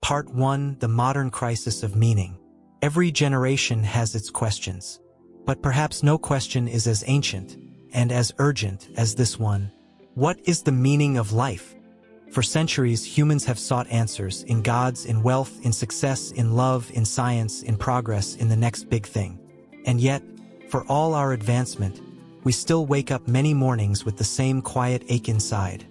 Part 1: The Modern Crisis of Meaning. Every generation has its questions, but perhaps no question is as ancient and as urgent as this one. What is the meaning of life? For centuries, humans have sought answers in gods, in wealth, in success, in love, in science, in progress, in the next big thing. And yet, for all our advancement, we still wake up many mornings with the same quiet ache inside.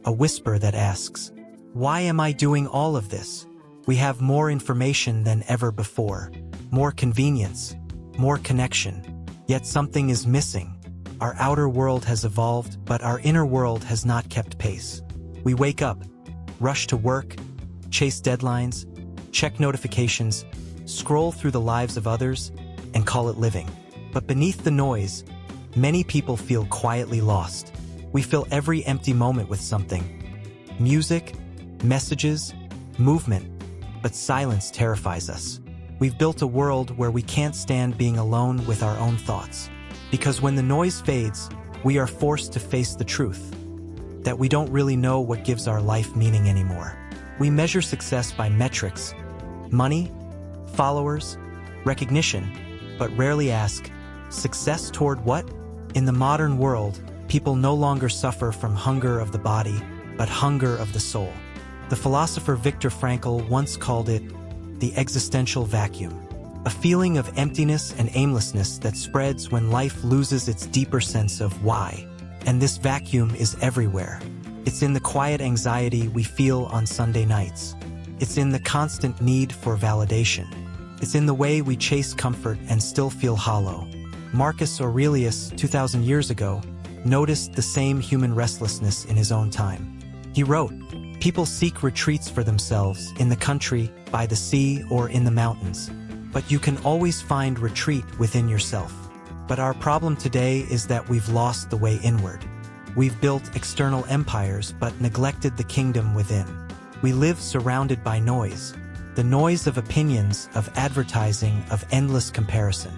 A whisper that asks, "Why am I doing all of this?" We have more information than ever before, more convenience, more connection, yet something is missing. Our outer world has evolved, but our inner world has not kept pace. We wake up, rush to work, chase deadlines, check notifications, scroll through the lives of others, and call it living. But beneath the noise, many people feel quietly lost. We fill every empty moment with something: music, messages, movement, but silence terrifies us. We've built a world where we can't stand being alone with our own thoughts. Because when the noise fades, we are forced to face the truth that we don't really know what gives our life meaning anymore. We measure success by metrics: money, followers, recognition, but rarely ask, success toward what? In the modern world, people no longer suffer from hunger of the body, but hunger of the soul. The philosopher Viktor Frankl once called it the existential vacuum, a feeling of emptiness and aimlessness that spreads when life loses its deeper sense of why. And this vacuum is everywhere. It's in the quiet anxiety we feel on Sunday nights. It's in the constant need for validation. It's in the way we chase comfort and still feel hollow. Marcus Aurelius, 2,000 years ago, noticed the same human restlessness in his own time. He wrote, "People seek retreats for themselves in the country, by the sea, or in the mountains. But you can always find retreat within yourself." But our problem today is that we've lost the way inward. We've built external empires but neglected the kingdom within. We live surrounded by noise. The noise of opinions, of advertising, of endless comparison.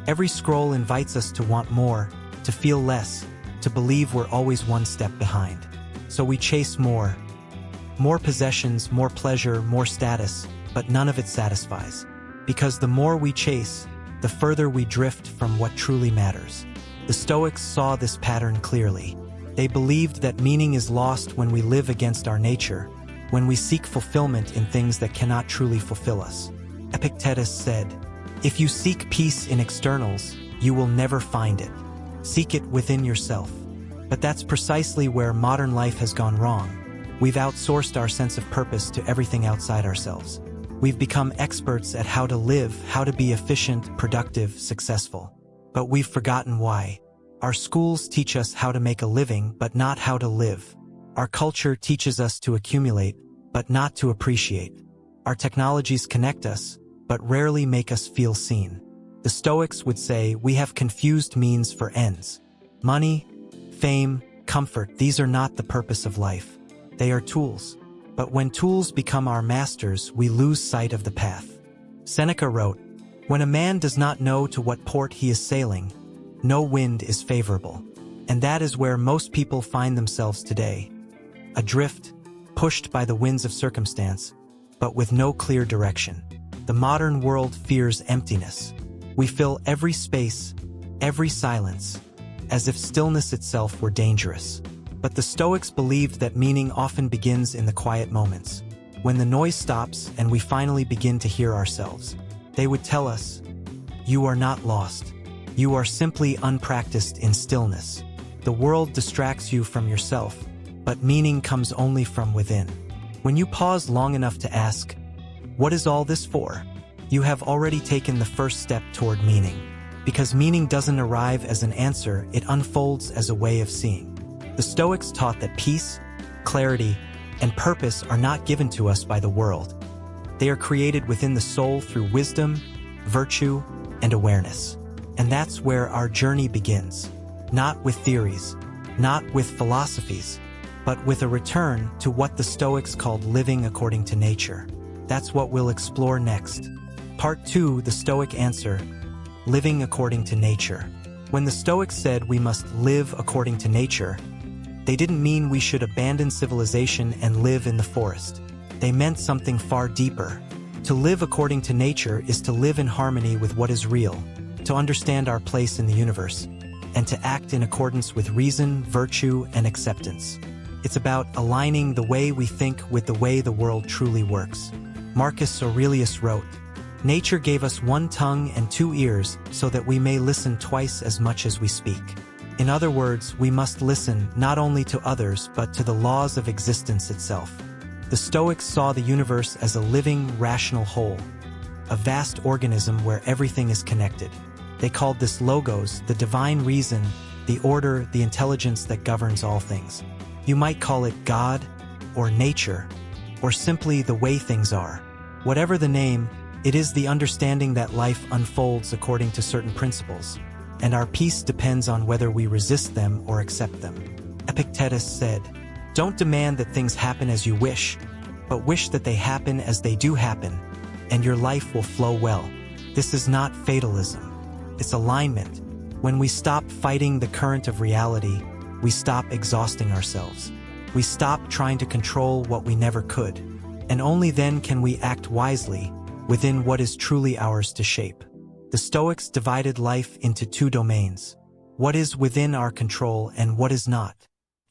Every scroll invites us to want more, to feel less, to believe we're always one step behind. So we chase more. More possessions, more pleasure, more status, but none of it satisfies. Because the more we chase, the further we drift from what truly matters. The Stoics saw this pattern clearly. They believed that meaning is lost when we live against our nature, when we seek fulfillment in things that cannot truly fulfill us. Epictetus said, "If you seek peace in externals, you will never find it. Seek it within yourself." But that's precisely where modern life has gone wrong. We've outsourced our sense of purpose to everything outside ourselves. We've become experts at how to live, how to be efficient, productive, successful. But we've forgotten why. Our schools teach us how to make a living, but not how to live. Our culture teaches us to accumulate, but not to appreciate. Our technologies connect us, but rarely make us feel seen. The Stoics would say we have confused means for ends. Money, fame, comfort, these are not the purpose of life. They are tools. But when tools become our masters, we lose sight of the path. Seneca wrote, "When a man does not know to what port he is sailing, no wind is favorable." And that is where most people find themselves today. Adrift, pushed by the winds of circumstance, but with no clear direction. The modern world fears emptiness. We fill every space, every silence, as if stillness itself were dangerous. But the Stoics believed that meaning often begins in the quiet moments, when the noise stops and we finally begin to hear ourselves. They would tell us, "You are not lost. You are simply unpracticed in stillness. The world distracts you from yourself, but meaning comes only from within." When you pause long enough to ask, "What is all this for?" you have already taken the first step toward meaning. Because meaning doesn't arrive as an answer, it unfolds as a way of seeing. The Stoics taught that peace, clarity, and purpose are not given to us by the world. They are created within the soul through wisdom, virtue, and awareness. And that's where our journey begins. Not with theories, not with philosophies, but with a return to what the Stoics called living according to nature. That's what we'll explore next. Part 2, the Stoic answer, living according to nature. When the Stoics said we must live according to nature, they didn't mean we should abandon civilization and live in the forest. They meant something far deeper. To live according to nature is to live in harmony with what is real, to understand our place in the universe, and to act in accordance with reason, virtue, and acceptance. It's about aligning the way we think with the way the world truly works. Marcus Aurelius wrote, "Nature gave us one tongue and two ears so that we may listen twice as much as we speak." In other words, we must listen not only to others but to the laws of existence itself. The Stoics saw the universe as a living, rational whole, a vast organism where everything is connected. They called this logos, the divine reason, the order, the intelligence that governs all things. You might call it God, or nature, or simply the way things are. Whatever the name, it is the understanding that life unfolds according to certain principles, and our peace depends on whether we resist them or accept them. Epictetus said, "Don't demand that things happen as you wish, but wish that they happen as they do happen, and your life will flow well." This is not fatalism. It's alignment. When we stop fighting the current of reality, we stop exhausting ourselves. We stop trying to control what we never could. And only then can we act wisely within what is truly ours to shape. The Stoics divided life into two domains: what is within our control and what is not.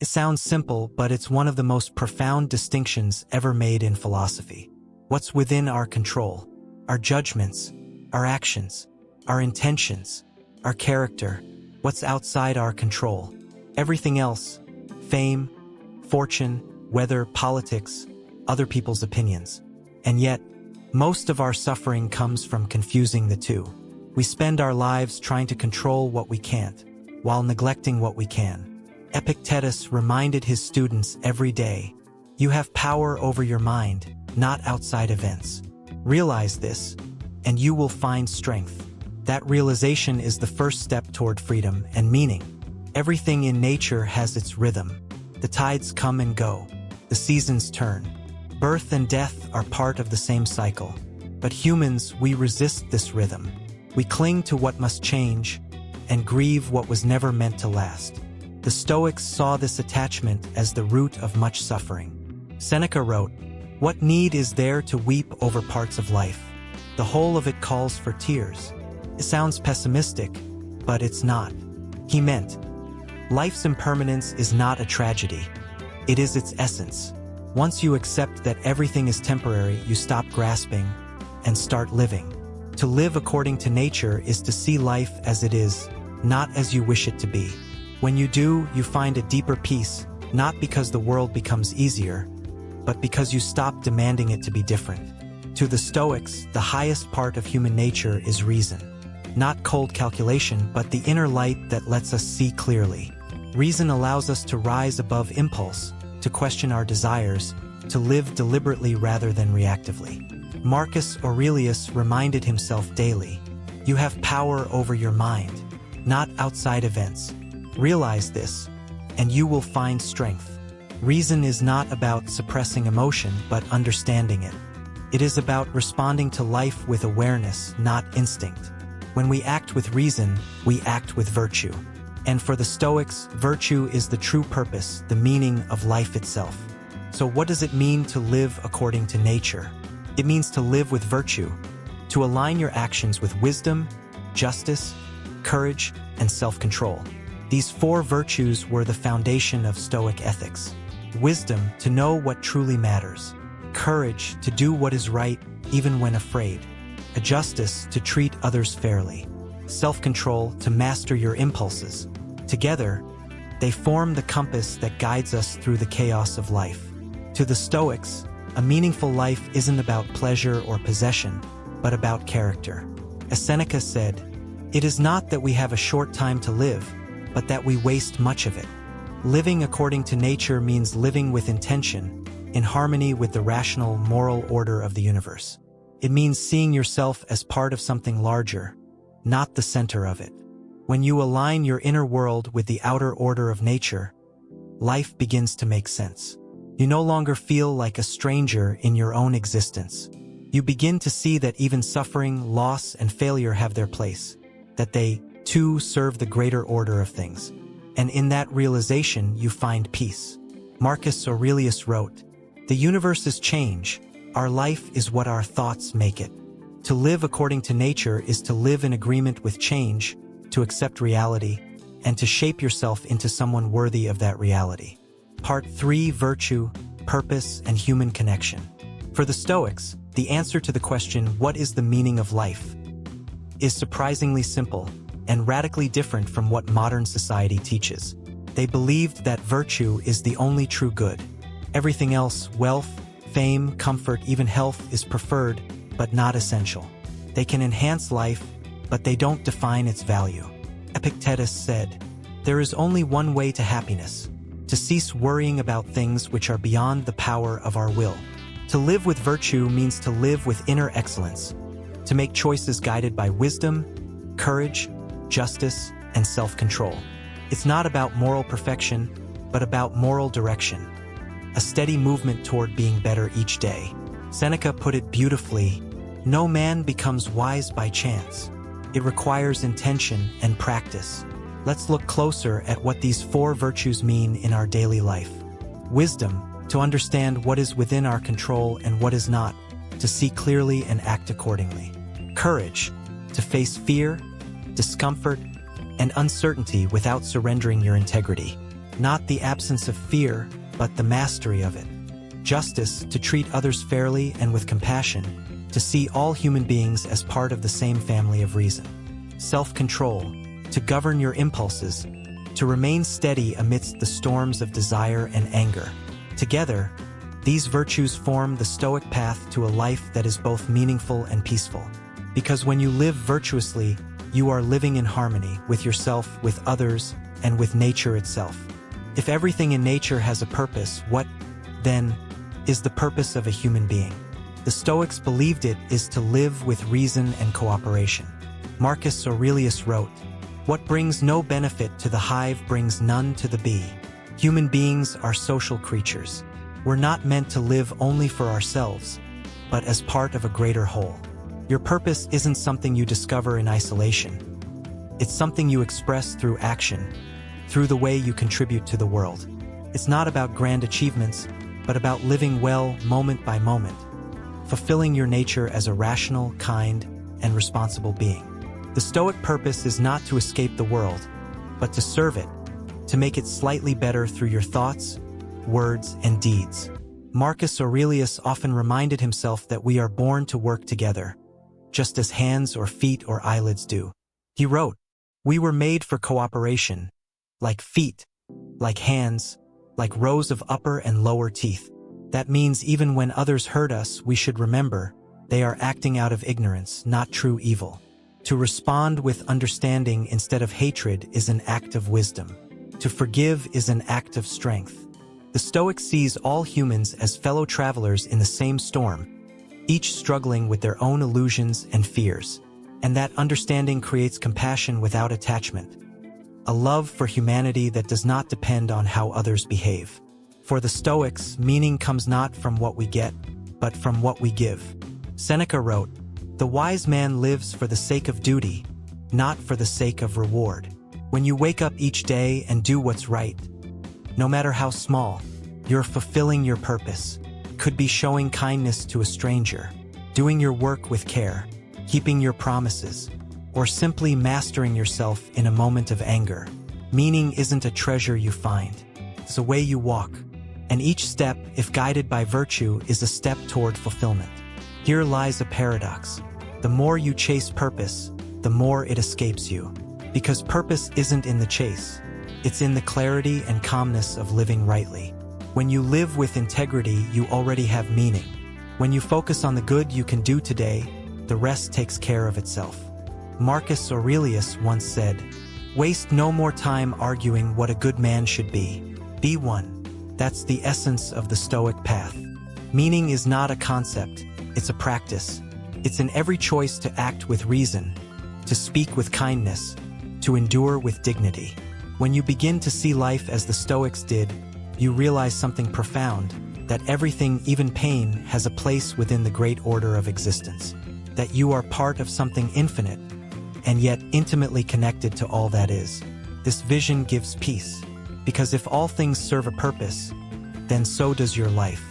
It sounds simple, but it's one of the most profound distinctions ever made in philosophy. What's within our control? Our judgments, our actions, our intentions, our character. What's outside our control? Everything else: fame, fortune, weather, politics, other people's opinions. And yet, most of our suffering comes from confusing the two. We spend our lives trying to control what we can't, while neglecting what we can. Epictetus reminded his students every day, "You have power over your mind, not outside events. Realize this, and you will find strength." That realization is the first step toward freedom and meaning. Everything in nature has its rhythm. The tides come and go. The seasons turn. Birth and death are part of the same cycle. But humans, we resist this rhythm. We cling to what must change and grieve what was never meant to last. The Stoics saw this attachment as the root of much suffering. Seneca wrote, "What need is there to weep over parts of life? The whole of it calls for tears." It sounds pessimistic, but it's not. He meant, life's impermanence is not a tragedy. It is its essence. Once you accept that everything is temporary, you stop grasping and start living. To live according to nature is to see life as it is, not as you wish it to be. When you do, you find a deeper peace, not because the world becomes easier, but because you stop demanding it to be different. To the Stoics, the highest part of human nature is reason. Not cold calculation, but the inner light that lets us see clearly. Reason allows us to rise above impulse, to question our desires, to live deliberately rather than reactively. Marcus Aurelius reminded himself daily, "You have power over your mind, not outside events. Realize this, and you will find strength." Reason is not about suppressing emotion, but understanding it. It is about responding to life with awareness, not instinct. When we act with reason, we act with virtue. And for the Stoics, virtue is the true purpose, the meaning of life itself. So what does it mean to live according to nature? It means to live with virtue, to align your actions with wisdom, justice, courage, and self-control. These four virtues were the foundation of Stoic ethics. Wisdom, to know what truly matters. Courage, to do what is right, even when afraid. A justice, to treat others fairly. Self-control, to master your impulses. Together, they form the compass that guides us through the chaos of life. To the Stoics, a meaningful life isn't about pleasure or possession, but about character. As Seneca said, "It is not that we have a short time to live, but that we waste much of it." Living according to nature means living with intention, in harmony with the rational, moral order of the universe. It means seeing yourself as part of something larger, not the center of it. When you align your inner world with the outer order of nature, life begins to make sense. You no longer feel like a stranger in your own existence. You begin to see that even suffering, loss, and failure have their place, that they, too, serve the greater order of things. And in that realization, you find peace. Marcus Aurelius wrote, "The universe is change, Our life is what our thoughts make it. To live according to nature is to live in agreement with change, to accept reality, and to shape yourself into someone worthy of that reality. Part 3: Virtue, Purpose, and Human Connection. For the Stoics, the answer to the question, what is the meaning of life, is surprisingly simple and radically different from what modern society teaches. They believed that virtue is the only true good. Everything else, wealth, fame, comfort, even health, is preferred, but not essential. They can enhance life, but they don't define its value. Epictetus said, "There is only one way to happiness, to cease worrying about things which are beyond the power of our will." To live with virtue means to live with inner excellence, to make choices guided by wisdom, courage, justice, and self-control. It's not about moral perfection, but about moral direction, a steady movement toward being better each day. Seneca put it beautifully, "No man becomes wise by chance. It requires intention and practice." Let's look closer at what these 4 virtues mean in our daily life. Wisdom, to understand what is within our control and what is not, to see clearly and act accordingly. Courage, to face fear, discomfort, and uncertainty without surrendering your integrity. Not the absence of fear, but the mastery of it. Justice, to treat others fairly and with compassion, to see all human beings as part of the same family of reason. Self-control, to govern your impulses, to remain steady amidst the storms of desire and anger. Together, these virtues form the Stoic path to a life that is both meaningful and peaceful. Because when you live virtuously, you are living in harmony with yourself, with others, and with nature itself. If everything in nature has a purpose, what, then, is the purpose of a human being? The Stoics believed it is to live with reason and cooperation. Marcus Aurelius wrote, "What brings no benefit to the hive brings none to the bee." Human beings are social creatures. We're not meant to live only for ourselves, but as part of a greater whole. Your purpose isn't something you discover in isolation. It's something you express through action, through the way you contribute to the world. It's not about grand achievements, but about living well moment by moment, fulfilling your nature as a rational, kind, and responsible being. The Stoic purpose is not to escape the world, but to serve it, to make it slightly better through your thoughts, words, and deeds. Marcus Aurelius often reminded himself that we are born to work together, just as hands or feet or eyelids do. He wrote, "We were made for cooperation, like feet, like hands, like rows of upper and lower teeth." That means even when others hurt us, we should remember they are acting out of ignorance, not true evil. To respond with understanding instead of hatred is an act of wisdom. To forgive is an act of strength. The Stoic sees all humans as fellow travelers in the same storm, each struggling with their own illusions and fears. And that understanding creates compassion without attachment, a love for humanity that does not depend on how others behave. For the Stoics, meaning comes not from what we get, but from what we give. Seneca wrote, "The wise man lives for the sake of duty, not for the sake of reward." When you wake up each day and do what's right, no matter how small, you're fulfilling your purpose. Could be showing kindness to a stranger, doing your work with care, keeping your promises, or simply mastering yourself in a moment of anger. Meaning isn't a treasure you find. It's a way you walk. And each step, if guided by virtue, is a step toward fulfillment. Here lies a paradox. The more you chase purpose, the more it escapes you. Because purpose isn't in the chase. It's in the clarity and calmness of living rightly. When you live with integrity, you already have meaning. When you focus on the good you can do today, the rest takes care of itself. Marcus Aurelius once said, "Waste no more time arguing what a good man should be. Be one." That's the essence of the Stoic path. Meaning is not a concept, it's a practice. It's in every choice to act with reason, to speak with kindness, to endure with dignity. When you begin to see life as the Stoics did, you realize something profound, that everything, even pain, has a place within the great order of existence. That you are part of something infinite, and yet intimately connected to all that is. This vision gives peace, because if all things serve a purpose, then so does your life.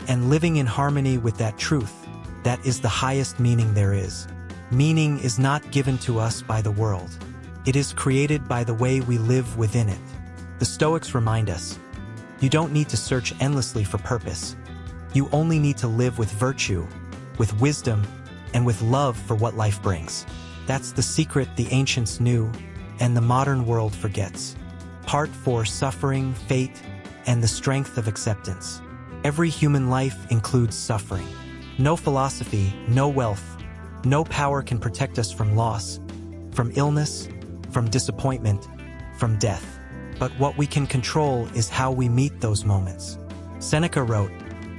And living in harmony with that truth, that is the highest meaning there is. Meaning is not given to us by the world. It is created by the way we live within it. The Stoics remind us, you don't need to search endlessly for purpose. You only need to live with virtue, with wisdom, and with love for what life brings. That's the secret the ancients knew, and the modern world forgets. Part 4: Suffering, Fate, and the Strength of Acceptance. Every human life includes suffering. No philosophy, no wealth, no power can protect us from loss, from illness, from disappointment, from death. But what we can control is how we meet those moments. Seneca wrote,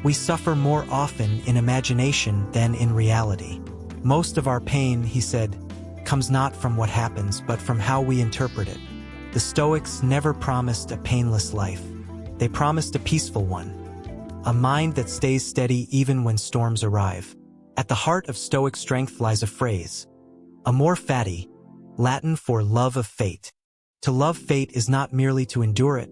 "We suffer more often in imagination than in reality." Most of our pain, he said, comes not from what happens, but from how we interpret it. The Stoics never promised a painless life. They promised a peaceful one. A mind that stays steady even when storms arrive. At the heart of Stoic strength lies a phrase, amor fati, Latin for love of fate. To love fate is not merely to endure it,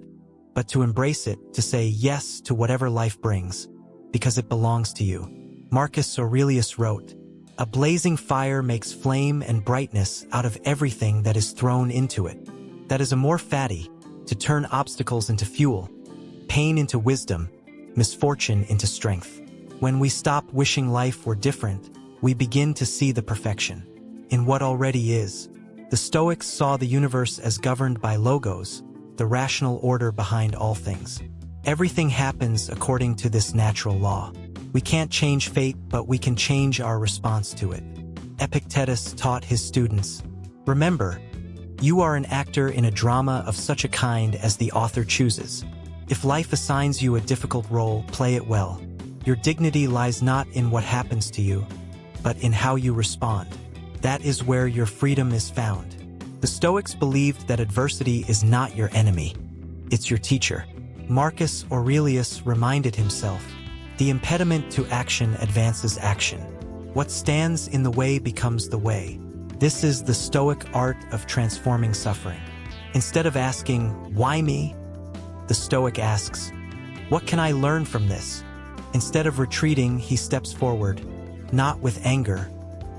but to embrace it, to say yes to whatever life brings, because it belongs to you. Marcus Aurelius wrote, "A blazing fire makes flame and brightness out of everything that is thrown into it." That is amor fati, to turn obstacles into fuel, pain into wisdom, misfortune into strength. When we stop wishing life were different, we begin to see the perfection in what already is. The Stoics saw the universe as governed by logos, the rational order behind all things. Everything happens according to this natural law. We can't change fate, but we can change our response to it. Epictetus taught his students, "Remember, you are an actor in a drama of such a kind as the author chooses. If life assigns you a difficult role, play it well. Your dignity lies not in what happens to you, but in how you respond. That is where your freedom is found." The Stoics believed that adversity is not your enemy, it's your teacher. Marcus Aurelius reminded himself, "The impediment to action advances action. What stands in the way becomes the way." This is the Stoic art of transforming suffering. Instead of asking, "Why me?" the Stoic asks, "What can I learn from this?" Instead of retreating, he steps forward, not with anger,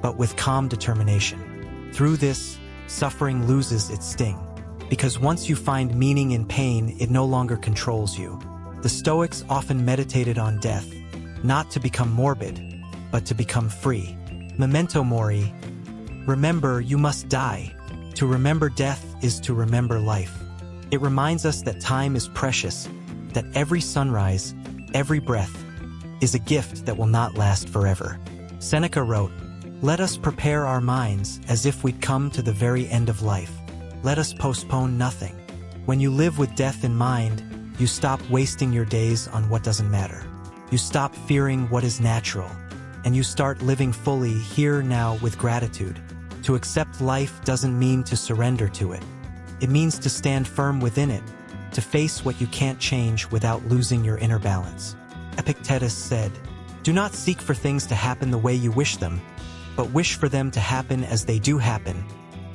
but with calm determination. Through this, suffering loses its sting. Because once you find meaning in pain, it no longer controls you. The Stoics often meditated on death, not to become morbid, but to become free. Memento mori, remember you must die. To remember death is to remember life. It reminds us that time is precious, that every sunrise, every breath, is a gift that will not last forever. Seneca wrote, "Let us prepare our minds as if we'd come to the very end of life. Let us postpone nothing." When you live with death in mind, you stop wasting your days on what doesn't matter. You stop fearing what is natural, and you start living fully here now with gratitude. To accept life doesn't mean to surrender to it. It means to stand firm within it, to face what you can't change without losing your inner balance. Epictetus said, "Do not seek for things to happen the way you wish them, but wish for them to happen as they do happen,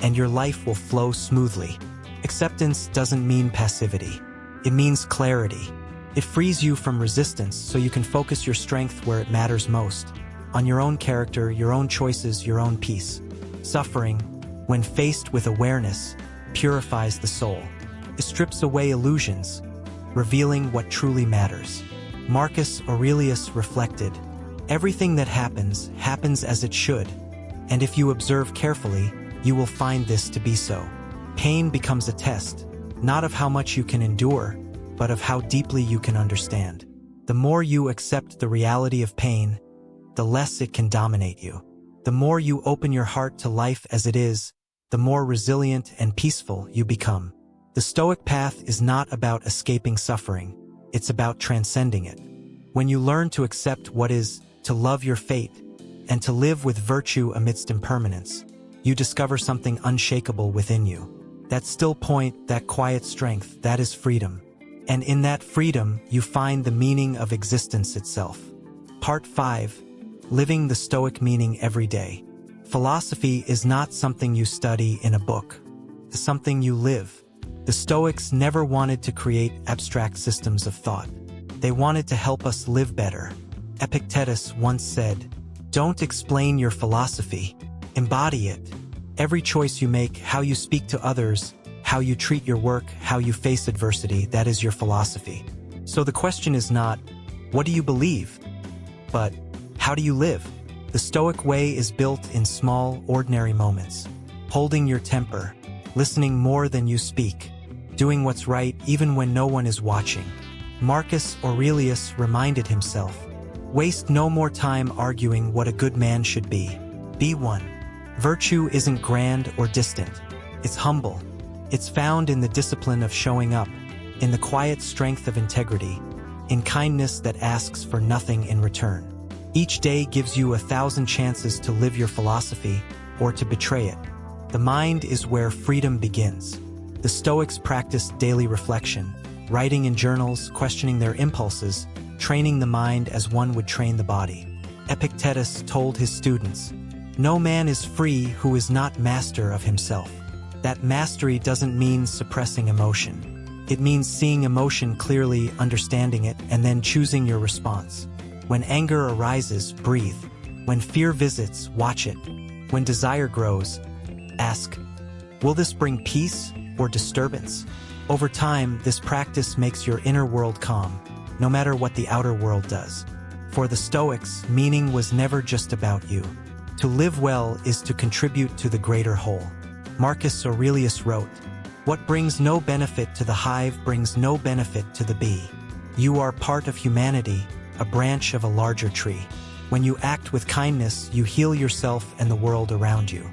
and your life will flow smoothly." Acceptance doesn't mean passivity. It means clarity. It frees you from resistance so you can focus your strength where it matters most, on your own character, your own choices, your own peace. Suffering, when faced with awareness, purifies the soul. It strips away illusions, revealing what truly matters. Marcus Aurelius reflected, "Everything that happens, happens as it should, and if you observe carefully, you will find this to be so." Pain becomes a test, not of how much you can endure, but of how deeply you can understand. The more you accept the reality of pain, the less it can dominate you. The more you open your heart to life as it is, the more resilient and peaceful you become. The Stoic path is not about escaping suffering, it's about transcending it. When you learn to accept what is, to love your fate, and to live with virtue amidst impermanence, you discover something unshakable within you. That still point, that quiet strength, that is freedom. And in that freedom, you find the meaning of existence itself. Part 5. Living the Stoic meaning every day. Philosophy is not something you study in a book. It's something you live. The Stoics never wanted to create abstract systems of thought. They wanted to help us live better, Epictetus once said, "Don't explain your philosophy, embody it. Every choice you make, how you speak to others, how you treat your work, how you face adversity, that is your philosophy." So the question is not, what do you believe? But, how do you live? The Stoic way is built in small, ordinary moments. Holding your temper, listening more than you speak, doing what's right even when no one is watching. Marcus Aurelius reminded himself, "Waste no more time arguing what a good man should be. Be one." Virtue isn't grand or distant. It's humble. It's found in the discipline of showing up, in the quiet strength of integrity, in kindness that asks for nothing in return. Each day gives you 1,000 chances to live your philosophy or to betray it. The mind is where freedom begins. The Stoics practiced daily reflection, writing in journals, questioning their impulses, training the mind as one would train the body. Epictetus told his students, "No man is free who is not master of himself." That mastery doesn't mean suppressing emotion. It means seeing emotion clearly, understanding it, and then choosing your response. When anger arises, breathe. When fear visits, watch it. When desire grows, ask, will this bring peace or disturbance? Over time, this practice makes your inner world calm, no matter what the outer world does. For the Stoics, meaning was never just about you. To live well is to contribute to the greater whole. Marcus Aurelius wrote, "What brings no benefit to the hive brings no benefit to the bee." You are part of humanity, a branch of a larger tree. When you act with kindness, you heal yourself and the world around you.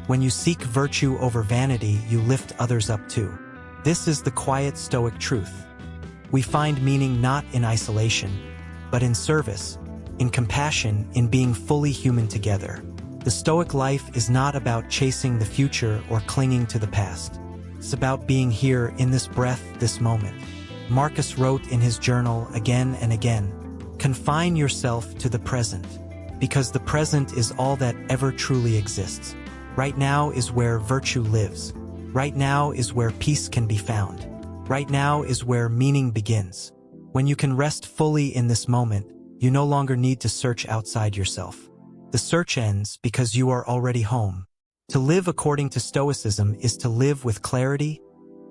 When you seek virtue over vanity, you lift others up too. This is the quiet Stoic truth. We find meaning not in isolation, but in service, in compassion, in being fully human together. The Stoic life is not about chasing the future or clinging to the past. It's about being here in this breath, this moment. Marcus wrote in his journal again and again, "Confine yourself to the present, because the present is all that ever truly exists. Right now is where virtue lives. Right now is where peace can be found. Right now is where meaning begins. When you can rest fully in this moment, you no longer need to search outside yourself. The search ends because you are already home." To live according to Stoicism is to live with clarity,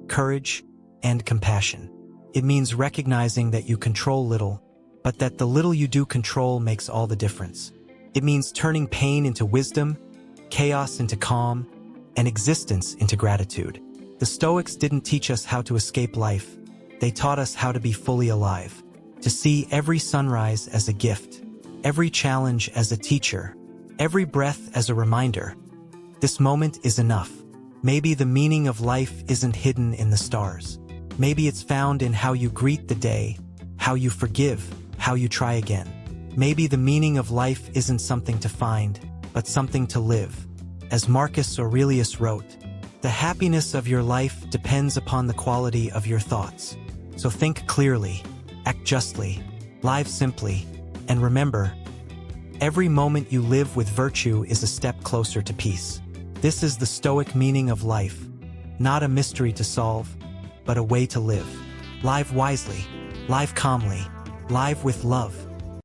courage, and compassion. It means recognizing that you control little, but that the little you do control makes all the difference. It means turning pain into wisdom, chaos into calm, and existence into gratitude. The Stoics didn't teach us how to escape life. They taught us how to be fully alive, to see every sunrise as a gift, every challenge as a teacher, every breath as a reminder. This moment is enough. Maybe the meaning of life isn't hidden in the stars. Maybe it's found in how you greet the day, how you forgive, how you try again. Maybe the meaning of life isn't something to find, but something to live. As Marcus Aurelius wrote, "The happiness of your life depends upon the quality of your thoughts." So think clearly, act justly, live simply, and remember, every moment you live with virtue is a step closer to peace. This is the Stoic meaning of life, not a mystery to solve, but a way to live. Live wisely, live calmly, live with love.